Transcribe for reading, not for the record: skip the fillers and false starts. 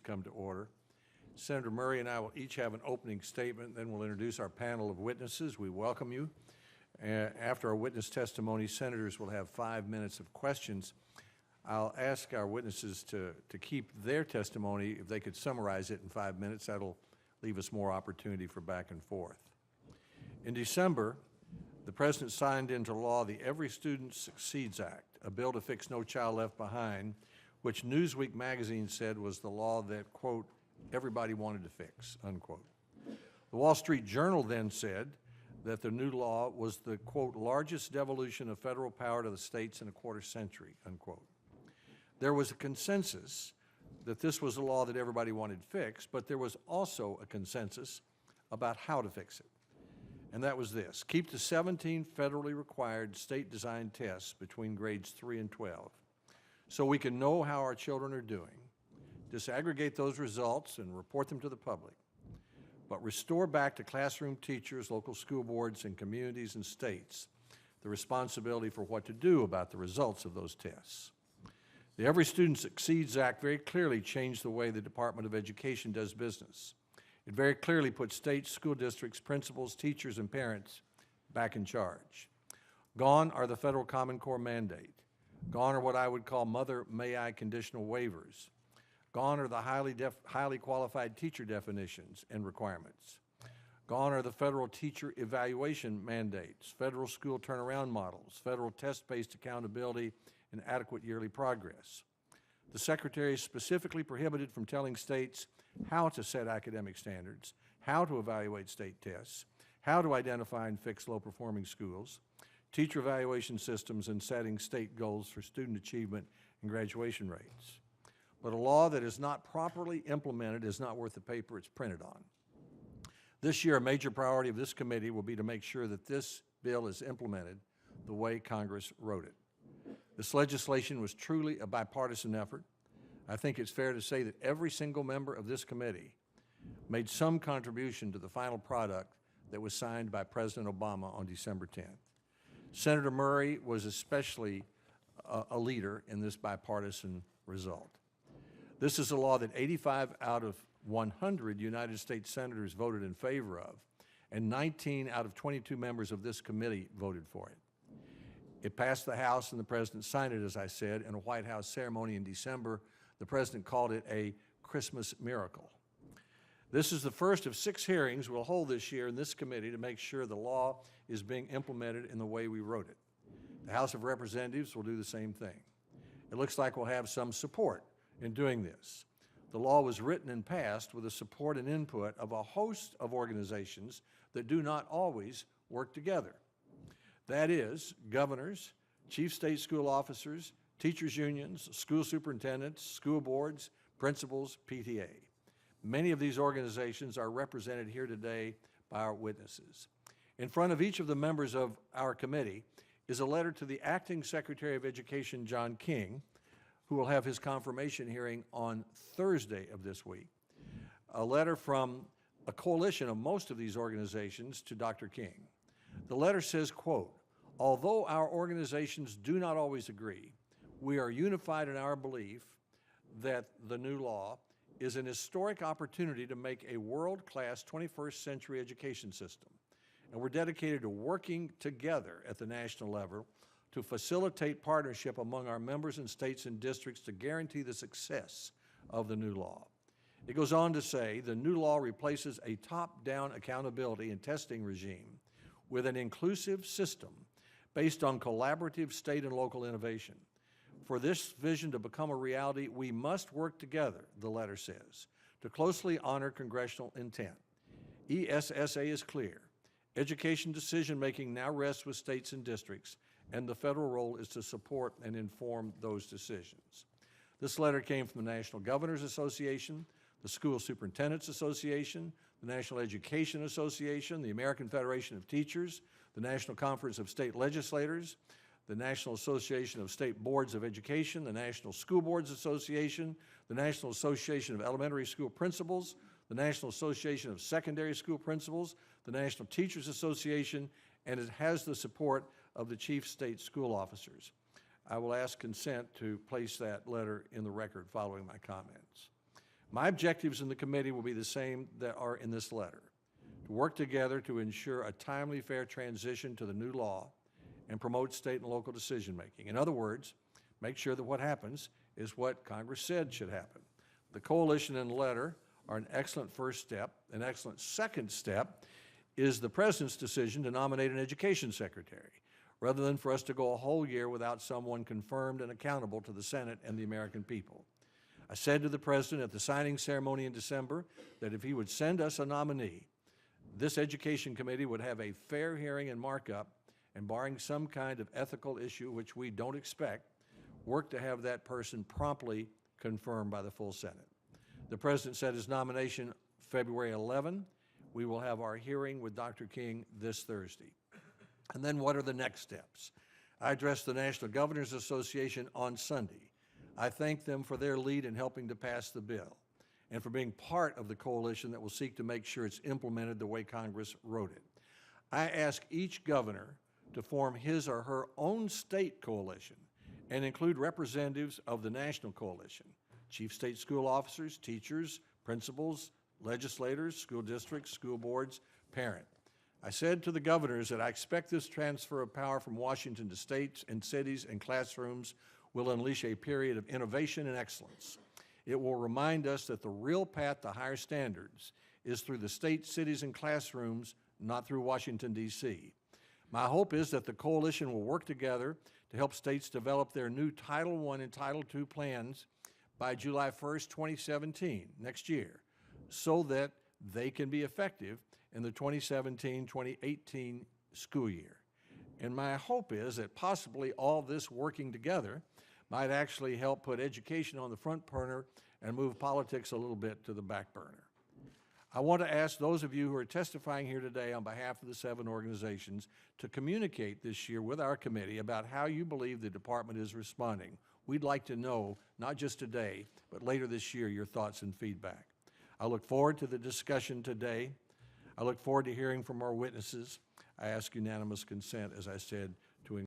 come to order. Senator Murray and I will each have an opening statement, then we'll introduce our panel of witnesses. We welcome you. After our witness testimony, senators will have 5 minutes of questions. I'll ask our witnesses to keep their testimony, if they could summarize it in 5 minutes. That'll leave us more opportunity for back and forth. In December, the President signed into law the Every Student Succeeds Act, a bill to fix No Child Left Behind, which Newsweek magazine said was the law that, quote, everybody wanted to fix, unquote. The Wall Street Journal then said that the new law was the, quote, largest devolution of federal power to the states in a quarter century, unquote. There was a consensus that this was a law that everybody wanted fixed, but there was also a consensus about how to fix it. And that was this: keep the 17 federally required state-designed tests between grades 3 and 12 so we can know how our children are doing, disaggregate those results and report them to the public, but restore back to classroom teachers, local school boards, and communities and states the responsibility for what to do about the results of those tests. The Every Student Succeeds Act very clearly changed the way the Department of Education does business. It very clearly put states, school districts, principals, teachers, and parents back in charge. Gone are the federal Common Core mandate. Gone are what I would call mother may I conditional waivers. Gone are the highly qualified teacher definitions and requirements. Gone are the federal teacher evaluation mandates, federal school turnaround models, federal test-based accountability, and adequate yearly progress. The Secretary is specifically prohibited from telling states how to set academic standards, how to evaluate state tests, how to identify and fix low-performing schools, teacher evaluation systems, and setting state goals for student achievement and graduation rates. But a law that is not properly implemented is not worth the paper it's printed on. This year, a major priority of this committee will be to make sure that this bill is implemented the way Congress wrote it. This legislation was truly a bipartisan effort. I think it's fair to say that every single member of this committee made some contribution to the final product that was signed by President Obama on December 10th. Senator Murray was especially a leader in this bipartisan result. This is a law that 85 out of 100 United States senators voted in favor of, and 19 out of 22 members of this committee voted for it. It passed the House, and the President signed it, as I said, in a White House ceremony in December. The President called it a Christmas miracle. This is the first of 6 hearings we'll hold this year in this committee to make sure the law is being implemented in the way we wrote it. The House of Representatives will do the same thing. It looks like we'll have some support in doing this. The law was written and passed with the support and input of a host of organizations that do not always work together. That is, governors, chief state school officers, teachers' unions, school superintendents, school boards, principals, PTA. Many of these organizations are represented here today by our witnesses. In front of each of the members of our committee is a letter to the Acting Secretary of Education, John King, who will have his confirmation hearing on Thursday of this week. A letter from a coalition of most of these organizations to Dr. King. The letter says, quote, although our organizations do not always agree, we are unified in our belief that the new law is an historic opportunity to make a world-class 21st century education system. And we're dedicated to working together at the national level to facilitate partnership among our members and states and districts to guarantee the success of the new law. It goes on to say the new law replaces a top-down accountability and testing regime with an inclusive system based on collaborative state and local innovation. For this vision to become a reality, we must work together, the letter says, to closely honor congressional intent. ESSA is clear. Education decision-making now rests with states and districts, and the federal role is to support and inform those decisions. This letter came from the National Governors Association, the School Superintendents Association, the National Education Association, the American Federation of Teachers, the National Conference of State Legislators, the National Association of State Boards of Education, the National School Boards Association, the National Association of Elementary School Principals, the National Association of Secondary School Principals, the National Teachers Association, and it has the support of the chief state school officers. I will ask consent to place that letter in the record following my comments. My objectives in the committee will be the same that are in this letter: to work together to ensure a timely, fair transition to the new law and promote state and local decision-making. In other words, make sure that what happens is what Congress said should happen. The coalition and letter are an excellent first step. An excellent second step is the President's decision to nominate an education secretary, rather than for us to go a whole year without someone confirmed and accountable to the Senate and the American people. I said to the President at the signing ceremony in December that if he would send us a nominee, this Education Committee would have a fair hearing and markup, and barring some kind of ethical issue, which we don't expect, work to have that person promptly confirmed by the full Senate. The President set his nomination February 11. We will have our hearing with Dr. King this Thursday. And then what are the next steps? I addressed the National Governors Association on Sunday. I thank them for their lead in helping to pass the bill and for being part of the coalition that will seek to make sure it's implemented the way Congress wrote it. I ask each governor to form his or her own state coalition and include representatives of the national coalition: chief state school officers, teachers, principals, legislators, school districts, school boards, parent. I said to the governors that I expect this transfer of power from Washington to states and cities and classrooms will unleash a period of innovation and excellence. It will remind us that the real path to higher standards is through the states, cities, and classrooms, not through Washington, D.C. My hope is that the coalition will work together to help states develop their new Title I and Title II plans by July 1st, 2017, next year, so that they can be effective in the 2017-2018 school year. And my hope is that possibly all this working together might actually help put education on the front burner and move politics a little bit to the back burner. I want to ask those of you who are testifying here today on behalf of the 7 organizations to communicate this year with our committee about how you believe the department is responding. We'd like to know, not just today, but later this year, your thoughts and feedback. I look forward to the discussion today. I look forward to hearing from our witnesses. I ask unanimous consent, as I said,